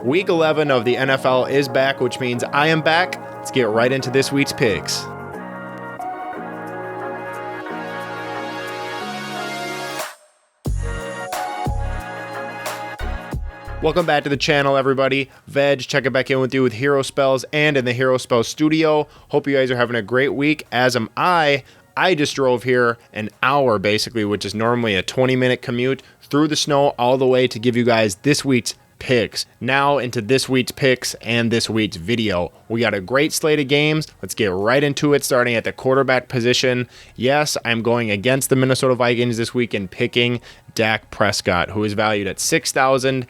Week 11 of the NFL is back, which means I am back. Let's get right into this week's picks. Welcome back to the channel, everybody. Veg, checking back in with you with Hero Spells and in the Hero Spells studio. Hope you guys are having a great week, as am I. I just drove here an hour, basically, which is normally a 20-minute commute through the snow all the way to give you guys this week's picks. Now into this week's picks and this week's video. We got a great slate of games. Let's get right into it, starting at the quarterback position. Yes, I'm going against the Minnesota Vikings this week and picking Dak Prescott, who is valued at $6,600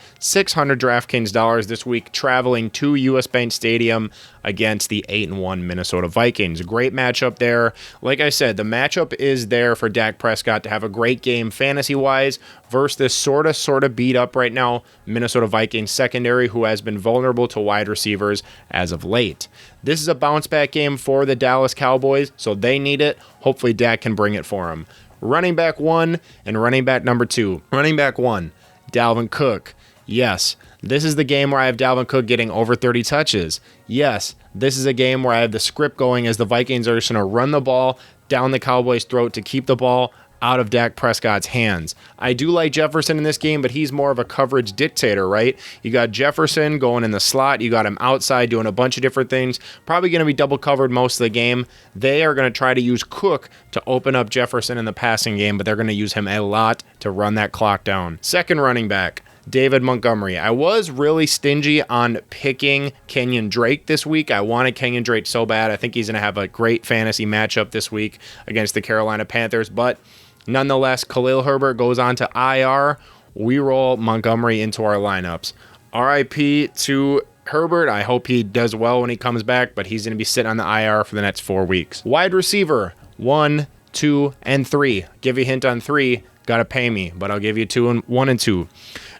DraftKings dollars this week, traveling to US Bank Stadium against the 8-1 Minnesota Vikings. Great matchup there. Like I said, the matchup is there for Dak Prescott to have a great game fantasy-wise versus this sort of beat up right now Minnesota Vikings secondary, who has been vulnerable to wide receivers as of late. This is a bounce back game for the Dallas Cowboys, so they need it. Hopefully Dak can bring it for them. Running back 1 and running back number 2. Running back 1, Dalvin Cook. Yes, this is the game where I have Dalvin Cook getting over 30 touches. Yes, this is a game where I have the script going as the Vikings are just going to run the ball down the Cowboys' throat to keep the ball out of Dak Prescott's hands. I do like Jefferson in this game, but he's more of a coverage dictator, right? You got Jefferson going in the slot. You got him outside doing a bunch of different things. Probably going to be double covered most of the game. They are going to try to use Cook to open up Jefferson in the passing game, but they're going to use him a lot to run that clock down. Second running back, David Montgomery. I was really stingy on picking Kenyon Drake this week. I wanted Kenyon Drake so bad. I think he's going to have a great fantasy matchup this week against the Carolina Panthers, but nonetheless, Khalil Herbert goes on to IR. We roll Montgomery into our lineups. RIP to Herbert. I hope he does well when he comes back, but he's going to be sitting on the IR for the next 4 weeks. Wide receiver 1, 2, and 3. Give you a hint on 3. Got to pay me, but I'll give you 1 and 2.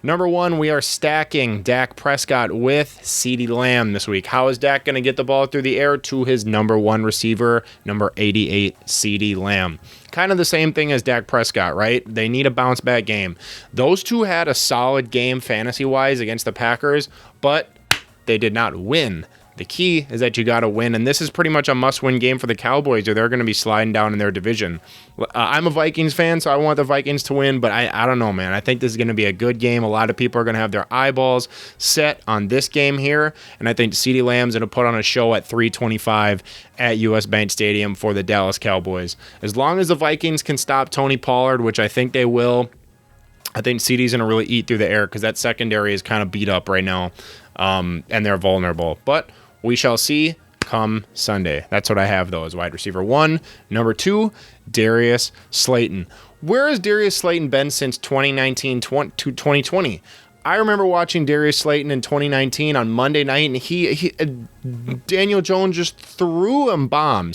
Number 1, we are stacking Dak Prescott with CeeDee Lamb this week. How is Dak going to get the ball through the air? To his number 1 receiver, number 88, CeeDee Lamb. Kind of the same thing as Dak Prescott, right? They need a bounce back game. Those two had a solid game fantasy-wise against the Packers, but they did not win. The key is that you got to win, and this is pretty much a must-win game for the Cowboys, or they're going to be sliding down in their division. I'm a Vikings fan, so I want the Vikings to win, but I don't know, man. I think this is going to be a good game. A lot of people are going to have their eyeballs set on this game here, and I think CeeDee Lamb's going to put on a show at 3:25 at US Bank Stadium for the Dallas Cowboys. As long as the Vikings can stop Tony Pollard, which I think they will, I think CeeDee's going to really eat through the air because that secondary is kind of beat up right now, and they're vulnerable. But we shall see come Sunday. That's what I have, though, as wide receiver 1. Number 2, Darius Slayton. Where has Darius Slayton been since 2019 to 2020? I remember watching Darius Slayton in 2019 on Monday night, and Daniel Jones just threw him bomb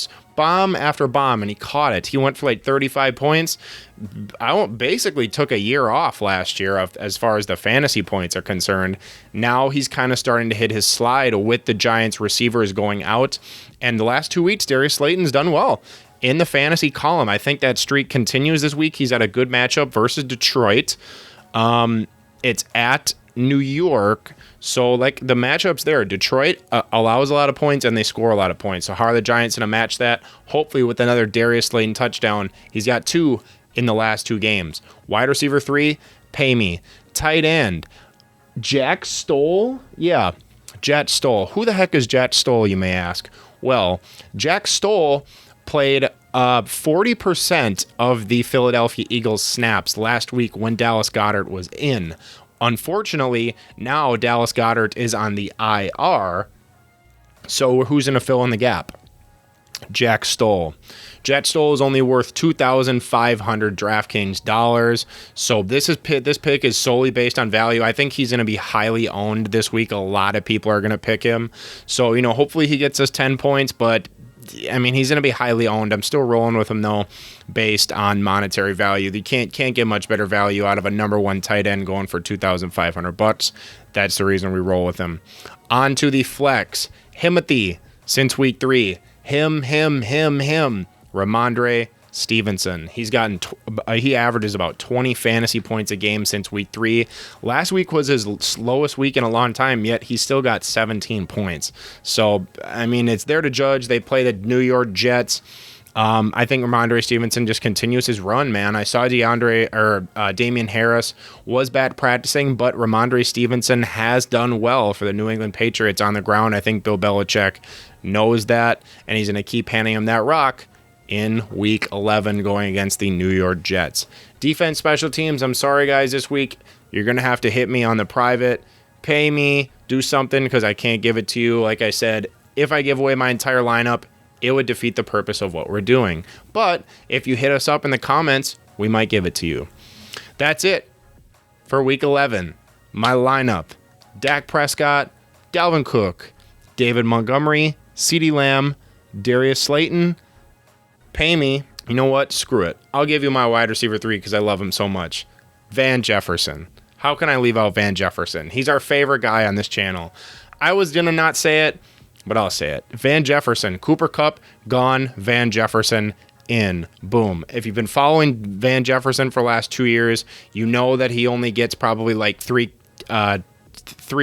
after bomb, and he caught it. He went for like 35 points. I basically took a year off last year as far as the fantasy points are concerned. Now he's kind of starting to hit his slide with the Giants receivers going out, and the last 2 weeks, Darius Slayton's done well in the fantasy column. I think that streak continues this week. He's had a good matchup versus Detroit. It's at New York, so like the matchups there, Detroit allows a lot of points and they score a lot of points. So how are the Giants going to match that? Hopefully with another Darius Slayton touchdown. He's got 2 in the last 2 games. Wide receiver 3, pay me. Tight end, Jack Stoll. Yeah, Jack Stoll. Who the heck is Jack Stoll, you may ask? Well, Jack Stoll played 40% of the Philadelphia Eagles snaps last week when Dallas Goedert was in. Unfortunately, now Dallas Goedert is on the IR, so who's going to fill in the gap? Jack Stoll. Jack Stoll is only worth $2,500 DraftKings dollars, so this pick is solely based on value. I think he's going to be highly owned this week. A lot of people are going to pick him, so hopefully he gets us 10 points, but I mean, he's going to be highly owned. I'm still rolling with him, though, based on monetary value. You can't get much better value out of a number 1 tight end going for $2,500. That's the reason we roll with him. On to the flex. Himothy, since week 3. Him. Ramondre Stevenson. He averages about 20 fantasy points a game since week 3. Last week was his slowest week in a long time, yet he still got 17 points. So, I mean, it's there to judge. They play the New York Jets. I think Ramondre Stevenson just continues his run, man. I saw Damian Harris was bad practicing, but Ramondre Stevenson has done well for the New England Patriots on the ground. I think Bill Belichick knows that, and he's going to keep handing him that rock in week 11 going against the New York Jets. Defense, special teams, I'm sorry, guys, this week you're going to have to hit me on the private. Pay me, do something, because I can't give it to you. Like I said, if I give away my entire lineup, it would defeat the purpose of what we're doing. But if you hit us up in the comments, we might give it to you. That's it for week 11. My lineup: Dak Prescott, Dalvin Cook, David Montgomery, CeeDee Lamb, Darius Slayton. Pay me. You know what? Screw it. I'll give you my wide receiver 3 because I love him so much. Van Jefferson. How can I leave out Van Jefferson? He's our favorite guy on this channel. I was going to not say it, but I'll say it. Van Jefferson. Cooper Kupp, gone. Van Jefferson, in. Boom. If you've been following Van Jefferson for the last 2 years, you know that he only gets probably like three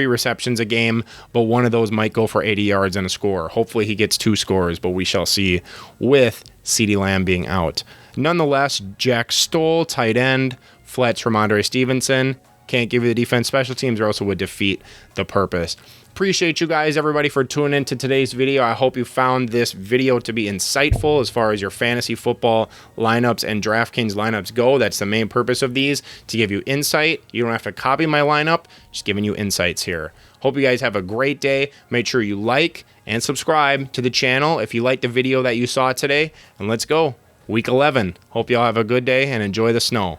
receptions a game, but one of those might go for 80 yards and a score. Hopefully he gets 2 scores, but we shall see with CeeDee Lamb being out. Nonetheless, Jack Stoll, tight end, Fletch, Ramondre Stevenson. Can't give you the defense, special teams, or else it would defeat the purpose. Appreciate you guys, everybody, for tuning into today's video. I hope you found this video to be insightful as far as your fantasy football lineups and DraftKings lineups go. That's the main purpose of these, to give you insight. You don't have to copy my lineup, just giving you insights here. Hope you guys have a great day. Make sure you like and subscribe to the channel if you liked the video that you saw today. And let's go. Week 11. Hope y'all have a good day and enjoy the snow.